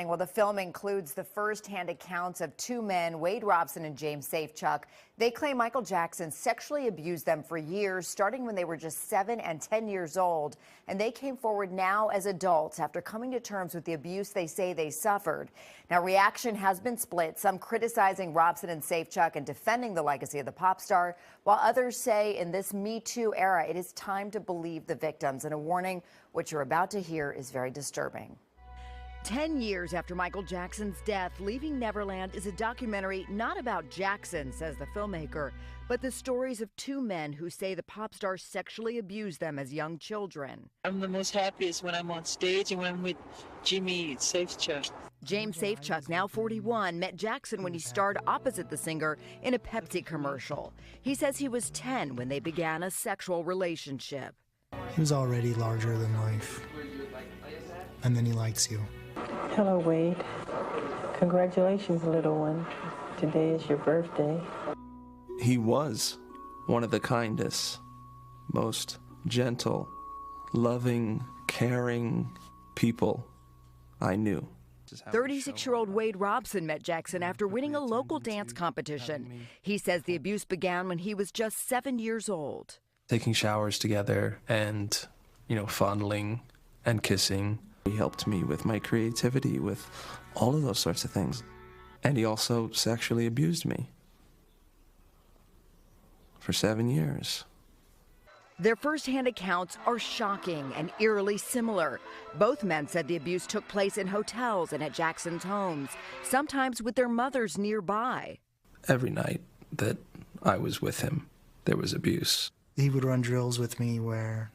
Well, the film includes the first-hand accounts of two men, Wade Robson and James Safechuck. They claim Michael Jackson sexually abused them for years, starting when they were just 7 and 10 years old. And they came forward now as adults after coming to terms with the abuse they say they suffered. Now, reaction has been split, some criticizing Robson and Safechuck and defending the legacy of the pop star, while others say in this Me Too era, it is time to believe the victims. And a warning, what you're about to hear is very disturbing. 10 years after Michael Jackson's death, Leaving Neverland is a documentary not about Jackson, says the filmmaker, but the stories of two men who say the pop star sexually abused them as young children. I'm the most happiest when I'm on stage and when I'm with Jimmy Safechuck. James Safechuck, now 41, met Jackson when he starred opposite the singer in a Pepsi commercial. He says he was 10 when they began a sexual relationship. He was already larger than life, and then he likes you. Hello, Wade. Congratulations, little one. Today is your birthday. He was one of the kindest, most gentle, loving, caring people I knew. 36-year-old Wade Robson met Jackson after winning a local dance competition. He says the abuse began when he was just 7 years old. Taking showers together and, fondling and kissing. He helped me with my creativity, with all of those sorts of things. And he also sexually abused me for 7 years. Their first-hand accounts are shocking and eerily similar. Both men said the abuse took place in hotels and at Jackson's homes, sometimes with their mothers nearby. Every night that I was with him, there was abuse. He would run drills with me where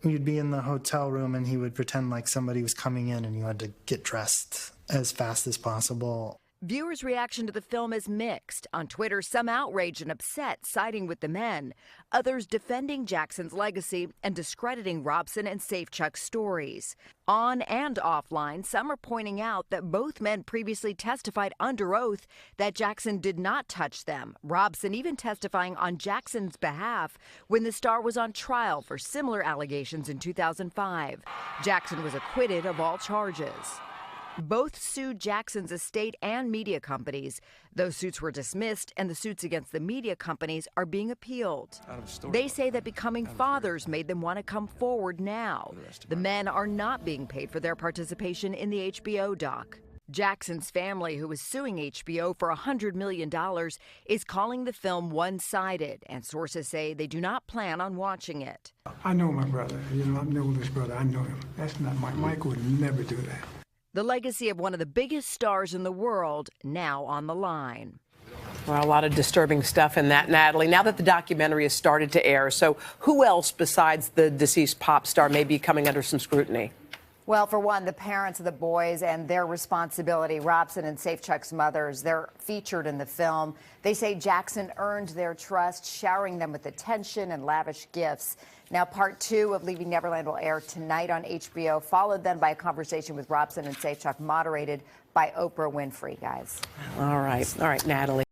you'd be in the hotel room and he would pretend like somebody was coming in and you had to get dressed as fast as possible. Viewers' reaction to the film is mixed. On Twitter, some outraged and upset, siding with the men. Others defending Jackson's legacy and discrediting Robson and Safechuck's stories. On and offline, some are pointing out that both men previously testified under oath that Jackson did not touch them. Robson even testifying on Jackson's behalf when the star was on trial for similar allegations in 2005. Jackson was acquitted of all charges. Both sued Jackson's estate and media companies. Those suits were dismissed, and the suits against the media companies are being appealed. They say that becoming fathers made them want to come forward now. The men are not being paid for their participation in the HBO doc. Jackson's family, who is suing HBO for $100 million, is calling the film one-sided, and sources say they do not plan on watching it. I know my brother. I'm the oldest brother. I know him. That's not Mike. Mike would never do that. The legacy of one of the biggest stars in the world now on the line. Well, a lot of disturbing stuff in that, Natalie. Now that the documentary has started to air, so who else besides the deceased pop star may be coming under some scrutiny? Well, for one, the parents of the boys and their responsibility. Robson and Safechuck's mothers, they're featured in the film. They say Jackson earned their trust, showering them with attention and lavish gifts. Now, part 2 of Leaving Neverland will air tonight on HBO, followed then by a conversation with Robson and Safechuck, moderated by Oprah Winfrey, guys. All right, Natalie.